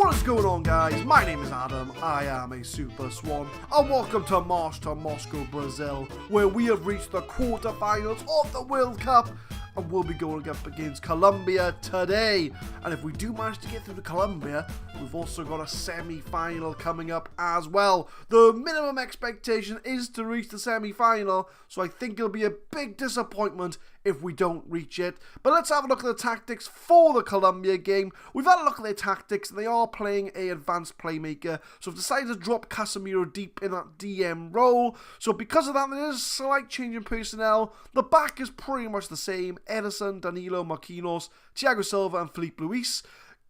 What is going on, guys? My name is Adam, I am a Super Swan, and welcome to March to Moscow, Brazil, where we have reached the quarterfinals of the World Cup, and we'll be going up against Colombia today. And if we do manage to get through to Colombia, we've also got a semi-final coming up as well. The minimum expectation is to reach the semi-final, so I think it'll be a big disappointment if we don't reach it. But let's have a look at the tactics for the Colombia game. We've had a look at their tactics. They are playing an advanced playmaker, so I've decided to drop Casemiro deep in that DM role. So because of that, there is a slight change in personnel. The back is pretty much the same. Edison, Danilo, Marquinhos, Thiago Silva and Felipe Luis.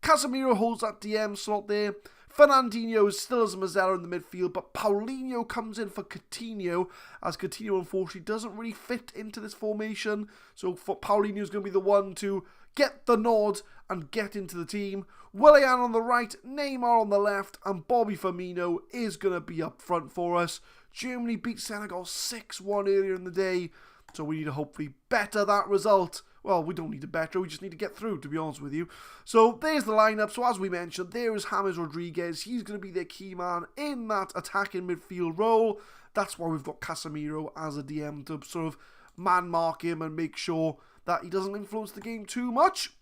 Casemiro holds that DM slot there. Fernandinho still has Marcelo in the midfield, but Paulinho comes in for Coutinho, as Coutinho unfortunately doesn't really fit into this formation. So Paulinho is going to be the one to get the nod and get into the team. Willian on the right, Neymar on the left, and Bobby Firmino is going to be up front for us. Germany beat Senegal 6-1 earlier in the day, so we need to hopefully better that result. Well, we don't need to better, we just need to get through, to be honest with you. So there's the lineup. So as we mentioned, there is James Rodriguez. He's going to be their key man in that attacking midfield role. That's why we've got Casemiro as a DM to sort of man mark him and make sure that he doesn't influence the game too much.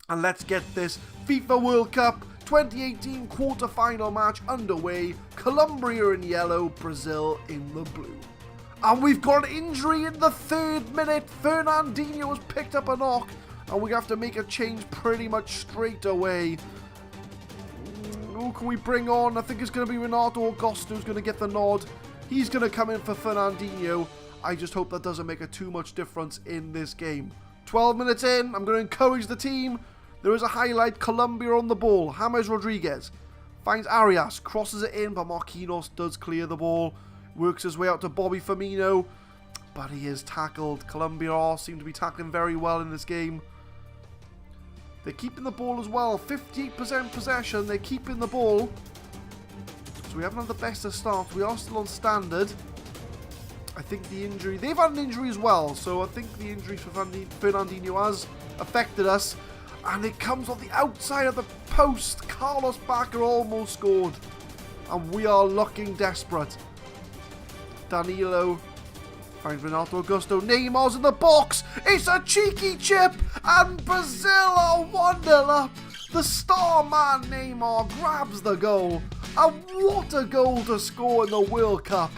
And let's get this FIFA World Cup 2018 quarter-final match underway. Colombia in yellow, Brazil in the blue. And we've got an injury in the 3rd minute. Fernandinho has picked up a knock, and we have to make a change pretty much straight away. Who can we bring on? I think it's going to be Renato Augusto who's going to get the nod. He's going to come in for Fernandinho. I just hope that doesn't make too much difference in this game. 12 minutes in, I'm going to encourage the team. There is a highlight, Colombia on the ball. James Rodriguez finds Arias, crosses it in, but Marquinhos does clear the ball. Works his way out to Bobby Firmino, but he is tackled. Colombia seem to be tackling very well in this game. They're keeping the ball as well. 58% possession. They're keeping the ball. So we haven't had the best of starts. We are still on standard. I think the injury... They've had an injury as well. So I think the injury for Fernandinho has affected us. And it comes on the outside of the post. Carlos Bacca almost scored. And we are looking desperate. Danilo finds Renato Augusto. Neymar's in the box. It's a cheeky chip. And Brazil are 1-0 up. The star man Neymar grabs the goal. And what a goal to score in the World Cup.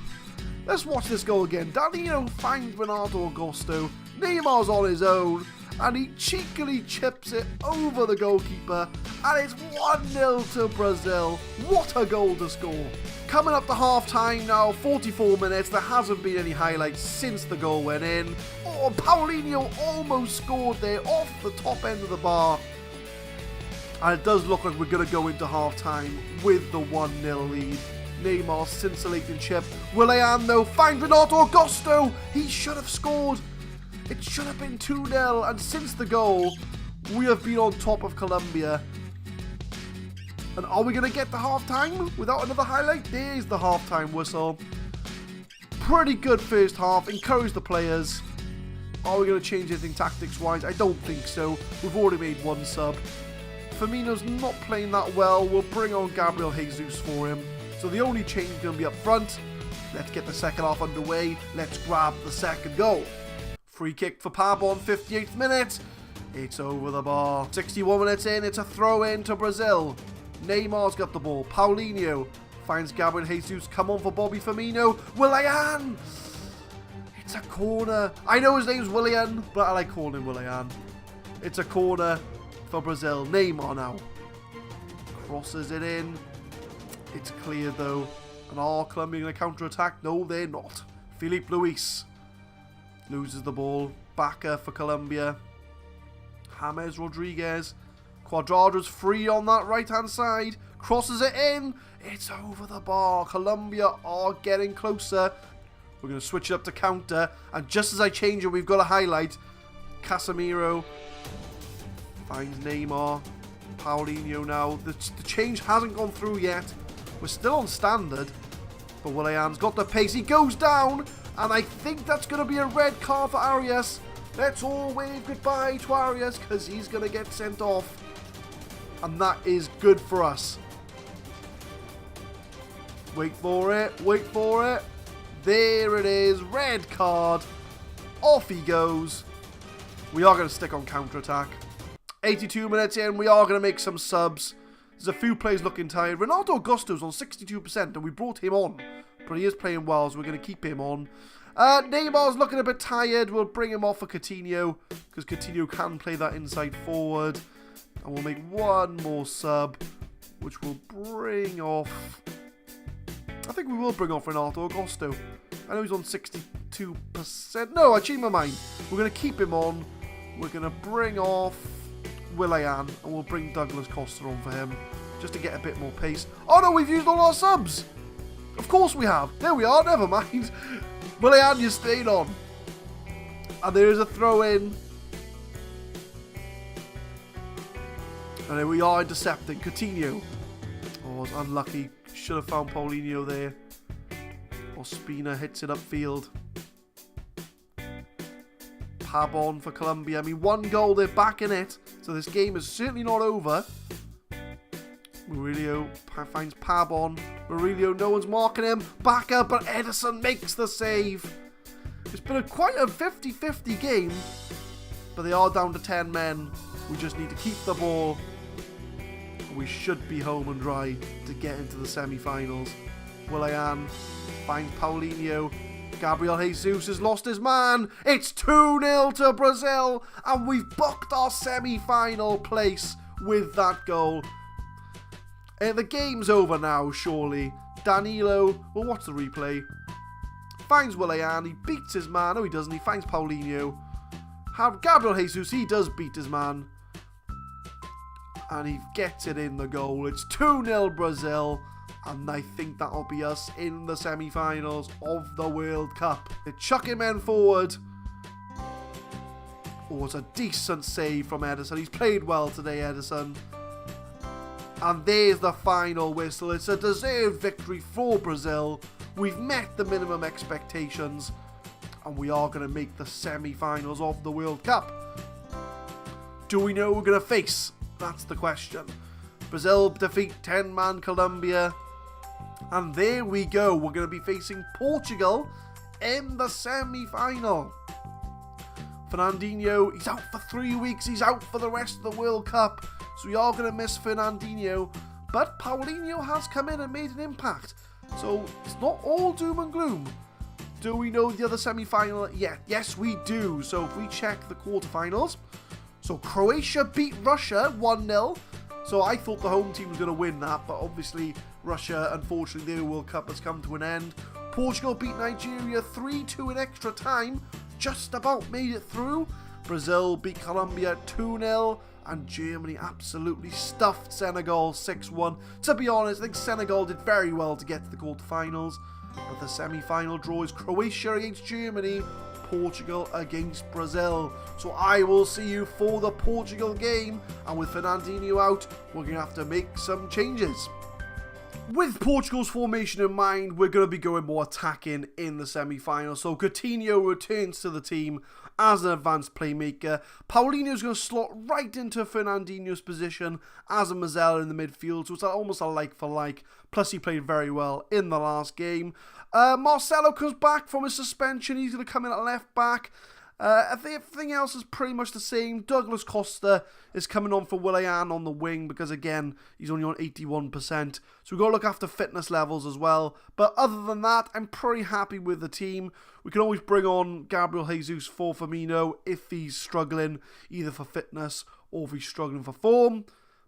Let's watch this goal again. Danilo finds Renato Augusto. Neymar's on his own. And he cheekily chips it over the goalkeeper. And it's 1-0 to Brazil. What a goal to score. Coming up to half-time now, 44 minutes. There hasn't been any highlights since the goal went in. Oh, Paulinho almost scored there off the top end of the bar. And it does look like we're going to go into half-time with the 1-0 lead. Neymar's scintillating chip. Willian, though, finds Renato Augusto. He should have scored. It should have been 2-0. And since the goal, we have been on top of Colombia. And are we going to get to half-time without another highlight? There's the half-time whistle. Pretty good first half. Encourage the players. Are we going to change anything tactics-wise? I don't think so. We've already made one sub. Firmino's not playing that well. We'll bring on Gabriel Jesus for him. So the only change is going to be up front. Let's get the second half underway. Let's grab the second goal. Free kick for Pabon, 58th minute. It's over the bar. 61 minutes in. It's a throw-in to Brazil. Neymar's got the ball. Paulinho finds Gabriel Jesus. Come on for Bobby Firmino. Willian! It's a corner. I know his name's Willian, but I like calling him Willian. It's a corner for Brazil. Neymar now. Crosses it in. It's cleared though. And are Colombia going to counter-attack? No, they're not. Felipe Luis loses the ball. Bacca for Colombia. James Rodriguez. Cuadrado's free on that right-hand side. Crosses it in. It's over the bar. Colombia are getting closer. We're going to switch it up to counter. And just as I change it, we've got a highlight. Casemiro finds Neymar. Paulinho now. The change hasn't gone through yet. We're still on standard. But Willian's got the pace. He goes down. And I think that's going to be a red card for Arias. Let's all wave goodbye to Arias because he's going to get sent off. And that is good for us. Wait for it. Wait for it. There it is. Red card. Off he goes. We are going to stick on counter-attack. 82 minutes in. We are going to make some subs. There's a few players looking tired. Ronaldo Augusto's on 62%, and we brought him on. But he is playing well, so we're going to keep him on. Neymar's looking a bit tired. We'll bring him off for Coutinho, because Coutinho can play that inside forward. And we'll make one more sub, which will bring off... I think we will bring off Ronaldo Augusto. I know he's on 62%. No, I changed my mind. We're going to keep him on. We're going to bring off Willian, and we'll bring Douglas Costa on for him, just to get a bit more pace. Oh no, we've used all our subs. Of course we have. There we are, never mind. Willian, you stayed on. And there is a throw in. And there we are intercepting. Coutinho. Oh, it's unlucky. Should have found Paulinho there. Ospina hits it upfield. Pabon for Colombia. I mean, one goal, they're back in it. So this game is certainly not over. Murillo finds Pabon. Murillo, no one's marking him. Back up, but Ederson makes the save. It's been quite a 50-50 game. But they are down to 10 men. We just need to keep the ball. We should be home and dry to get into the semi-finals. Willian finds Paulinho. Gabriel Jesus has lost his man. It's 2-0 to Brazil. And we've booked our semi-final place with that goal. The game's over now, surely. Danilo, we'll watch the replay. Finds Willian. He beats his man. No, he doesn't. He finds Paulinho. Gabriel Jesus, he does beat his man. And he gets it in the goal. It's 2-0 Brazil. And I think that'll be us in the semi-finals of the World Cup. They're chucking men forward. Oh, it's a decent save from Ederson. He's played well today, Ederson. And there's the final whistle. It's a deserved victory for Brazil. We've met the minimum expectations. And we are going to make the semi-finals of the World Cup. Do we know who we're going to face? That's the question. Brazil defeat 10-man Colombia. And there we go. We're going to be facing Portugal in the semi-final. Fernandinho, he's out for 3 weeks. He's out for the rest of the World Cup. So we are going to miss Fernandinho. But Paulinho has come in and made an impact. So it's not all doom and gloom. Do we know the other semi-final yet? Yes, we do. So if we check the quarterfinals. So Croatia beat Russia 1-0. So I thought the home team was going to win that, but obviously Russia, unfortunately, their World Cup has come to an end. Portugal beat Nigeria 3-2 in extra time, just about made it through. Brazil beat Colombia 2-0, and Germany absolutely stuffed Senegal 6-1. To be honest, I think Senegal did very well to get to the quarterfinals, but the semi-final draw is Croatia against Germany, Portugal against Brazil. So I will see you for the Portugal game, and with Fernandinho out, we're going to have to make some changes. With Portugal's formation in mind, we're going to be going more attacking in the semi-final. So Coutinho returns to the team as an advanced playmaker. Paulinho's going to slot right into Fernandinho's position as a Marcelo in the midfield. So it's almost a like for like. Plus he played very well in the last game. Marcelo comes back from his suspension. He's going to come in at left back. Everything else is pretty much the same. Douglas Costa is coming on for Willian on the wing because, again, he's only on 81%. So we've got to look after fitness levels as well. But other than that, I'm pretty happy with the team. We can always bring on Gabriel Jesus for Firmino if he's struggling, either for fitness or if he's struggling for form.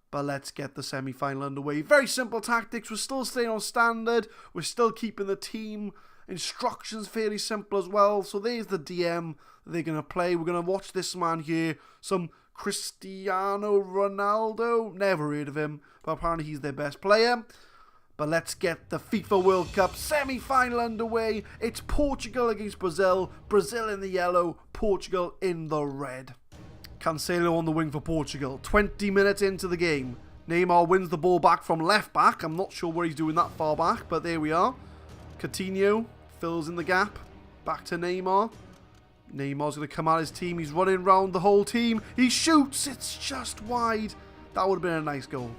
But let's get the semi-final underway. Very simple tactics. We're still staying on standard. We're still keeping the team instructions fairly simple as well. So there's the DM they're going to play. We're going to watch this man here. Some Cristiano Ronaldo. Never heard of him. But apparently he's their best player. But let's get the FIFA World Cup semi-final underway. It's Portugal against Brazil. Brazil in the yellow. Portugal in the red. Cancelo on the wing for Portugal. 20 minutes into the game. Neymar wins the ball back from left back. I'm not sure where he's doing that far back, but there we are. Coutinho fills in the gap. Back to Neymar. Neymar's going to come out his team. He's running around the whole team. He shoots. It's just wide. That would have been a nice goal.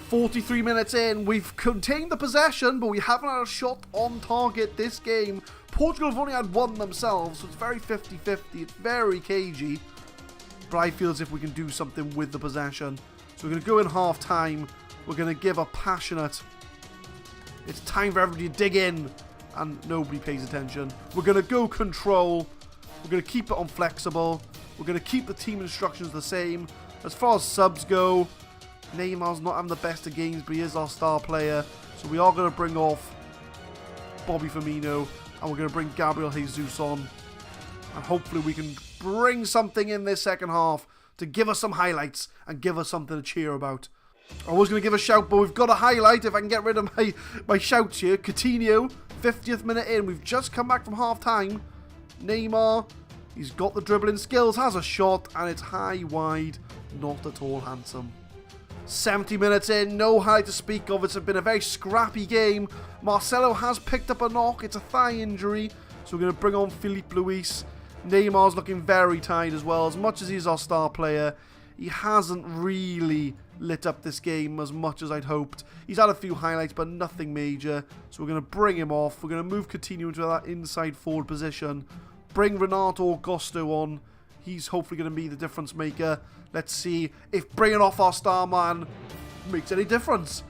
43 minutes in, we've contained the possession, but we haven't had a shot on target this game. Portugal have only had one themselves, so it's very 50-50. It's very cagey. But I feel as if we can do something with the possession. So we're going to go in half-time. We're going to give a passionate... It's time for everybody to dig in. And nobody pays attention. We're going to go control. We're going to keep it on flexible. We're going to keep the team instructions the same. As far as subs go... Neymar's not having the best of games, but he is our star player. So we are going to bring off Bobby Firmino, and we're going to bring Gabriel Jesus on. And hopefully we can bring something in this second half to give us some highlights and give us something to cheer about. I was going to give a shout, but we've got a highlight if I can get rid of my shouts here. Coutinho, 50th minute in. We've just come back from half-time. Neymar, he's got the dribbling skills, has a shot, and it's high, wide, not at all handsome. 70 minutes in, no highlight to speak of. It's been a very scrappy game. Marcelo has picked up a knock. It's a thigh injury. So we're going to bring on Filipe Luis. Neymar's looking very tired as well. As much as he's our star player, he hasn't really lit up this game as much as I'd hoped. He's had a few highlights, but nothing major. So we're going to bring him off. We're going to move Coutinho into that inside forward position. Bring Renato Augusto on. He's hopefully going to be the difference maker. Let's see if bringing off our star man makes any difference.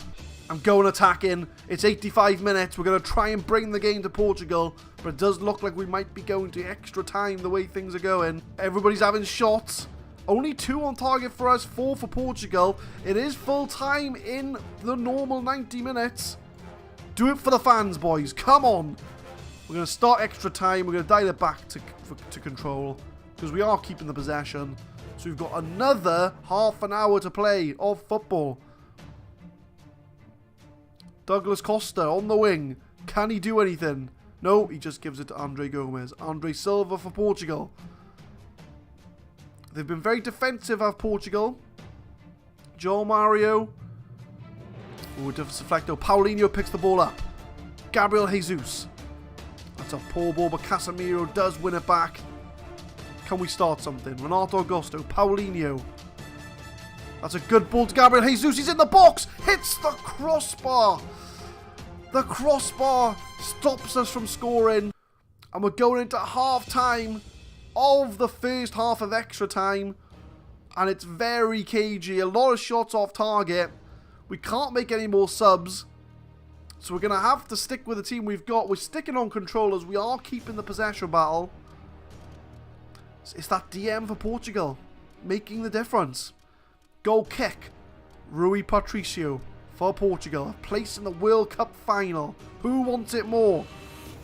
I'm going attacking. It's 85 minutes. We're going to try and bring the game to Portugal. But it does look like we might be going to extra time the way things are going. Everybody's having shots. Only 2 on target for us, 4 for Portugal. It is full time in the normal 90 minutes. Do it for the fans, boys. Come on. We're going to start extra time. We're going to dial it back to control. Because we are keeping the possession. So we've got another half an hour to play of football. Douglas Costa on the wing. Can he do anything? No, he just gives it to Andre Gomes. Andre Silva for Portugal. They've been very defensive of Portugal. Joe Mario. Ooh, deflecto. Paulinho picks the ball up. Gabriel Jesus. That's a poor ball, but Casemiro does win it back. Can we start something? Renato Augusto, Paulinho. That's a good ball to Gabriel Jesus. He's in the box. Hits the crossbar. The crossbar stops us from scoring. And we're going into half-time of the first half of extra time. And it's very cagey. A lot of shots off target. We can't make any more subs. So we're going to have to stick with the team we've got. We're sticking on controllers. We are keeping the possession battle. It's that DM for Portugal, making the difference. Goal kick, Rui Patricio for Portugal. A place in the World Cup final. Who wants it more?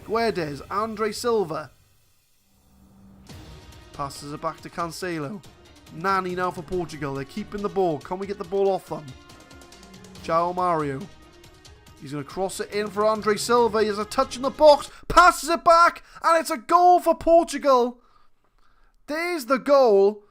Guedes, Andre Silva. Passes it back to Cancelo. Nani now for Portugal. They're keeping the ball. Can we get the ball off them? João Mario. He's going to cross it in for Andre Silva. He has a touch in the box. Passes it back. And it's a goal for Portugal. There's the goal,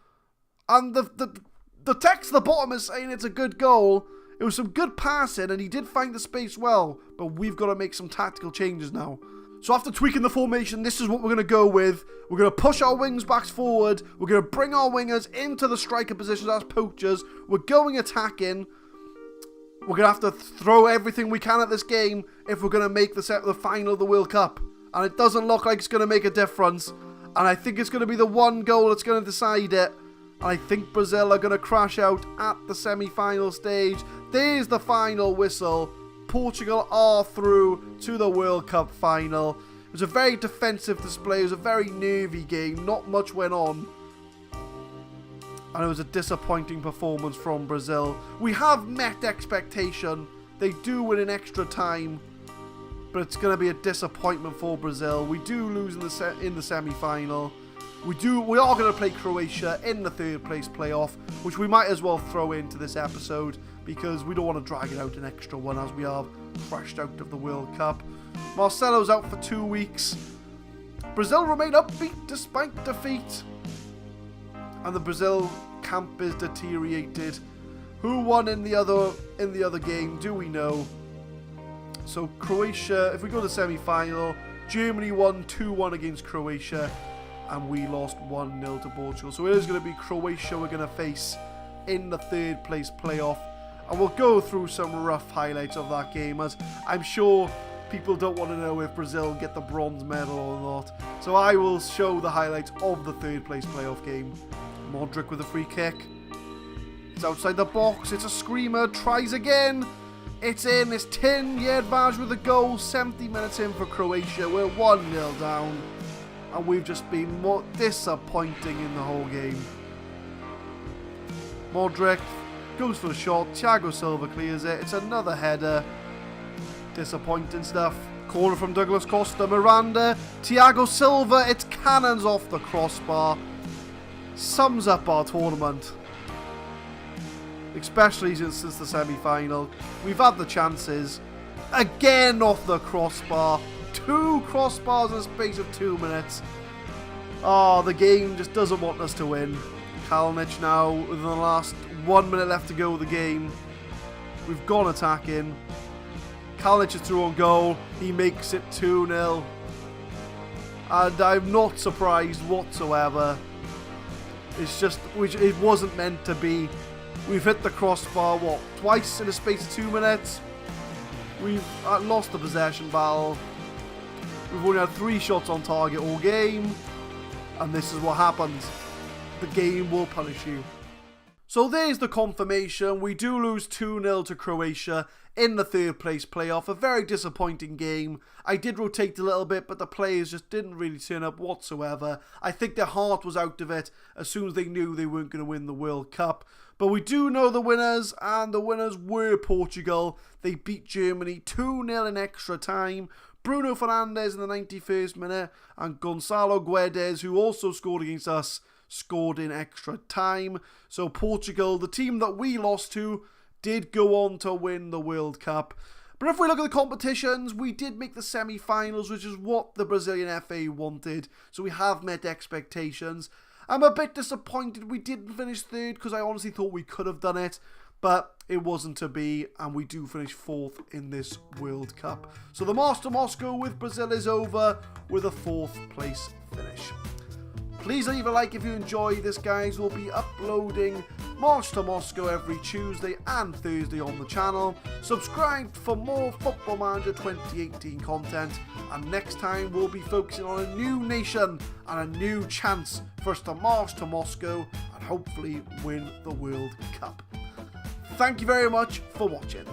and the text at the bottom is saying it's a good goal. It was some good passing, and he did find the space well, but we've got to make some tactical changes now. So after tweaking the formation, this is what we're going to go with. We're going to push our wings backs forward. We're going to bring our wingers into the striker positions as poachers. We're going attacking. We're going to have to throw everything we can at this game if we're going to make the final of the World Cup. And it doesn't look like it's going to make a difference. And I think it's going to be the one goal that's going to decide it. And I think Brazil are going to crash out at the semi-final stage. There's the final whistle. Portugal are through to the World Cup final. It was a very defensive display. It was a very nervy game. Not much went on. And it was a disappointing performance from Brazil. We have met expectation. They do win in extra time. But it's going to be a disappointment for Brazil. We do lose in the semi-final. We are going to play Croatia in the third place playoff, which we might as well throw into this episode because we don't want to drag it out an extra one as we are crashed out of the World Cup. Marcelo's out for 2 weeks. Brazil remain upbeat despite defeat. And the Brazil camp is deteriorated. Who won in the other game? Do we know? So Croatia, if we go to the semi-final, Germany won 2-1 against Croatia, and we lost 1-0 to Portugal. So it is going to be Croatia we're going to face in the third place playoff. And we'll go through some rough highlights of that game, as I'm sure people don't want to know if Brazil get the bronze medal or not. So I will show the highlights of the third place playoff game. Modric with a free kick. It's outside the box. It's a screamer. Tries again. It's in. It's 10-year advantage with a goal. 70 minutes in for Croatia. We're 1-0 down. And we've just been more disappointing in the whole game. Modric goes for the shot. Thiago Silva clears it. It's another header. Disappointing stuff. Corner from Douglas Costa. Miranda. Thiago Silva. It's cannons off the crossbar. Sums up our tournament. Especially since the semi-final. We've had the chances. Again off the crossbar. 2 crossbars in the space of 2 minutes. Oh, the game just doesn't want us to win. Kalinic now, within the last 1 minute left to go of the game. We've gone attacking. Kalinic is through on goal. He makes it 2-0. And I'm not surprised whatsoever. It's just, it wasn't meant to be. We've hit the crossbar, what, twice in a space of 2 minutes? We've lost the possession battle. We've only had 3 shots on target all game. And this is what happens. The game will punish you. So there's the confirmation. We do lose 2-0 to Croatia in the third place playoff. A very disappointing game. I did rotate a little bit, but the players just didn't really turn up whatsoever. I think their heart was out of it as soon as they knew they weren't going to win the World Cup. But we do know the winners, and the winners were Portugal. They beat Germany 2-0 in extra time. Bruno Fernandes in the 91st minute, and Gonçalo Guedes, who also scored against us, scored in extra time. So Portugal, the team that we lost to, did go on to win the World Cup. But if we look at the competitions, we did make the semi-finals, which is what the Brazilian FA wanted. So we have met expectations. I'm a bit disappointed we didn't finish third, because I honestly thought we could have done it. But it wasn't to be, and we do finish 4th in this World Cup. So the March to Moscow with Brazil is over with a 4th place finish. Please leave a like if you enjoyed this, guys. We'll be uploading March to Moscow every Tuesday and Thursday on the channel. Subscribe for more Football Manager 2018 content. And next time we'll be focusing on a new nation and a new chance for us to march to Moscow and hopefully win the World Cup. Thank you very much for watching.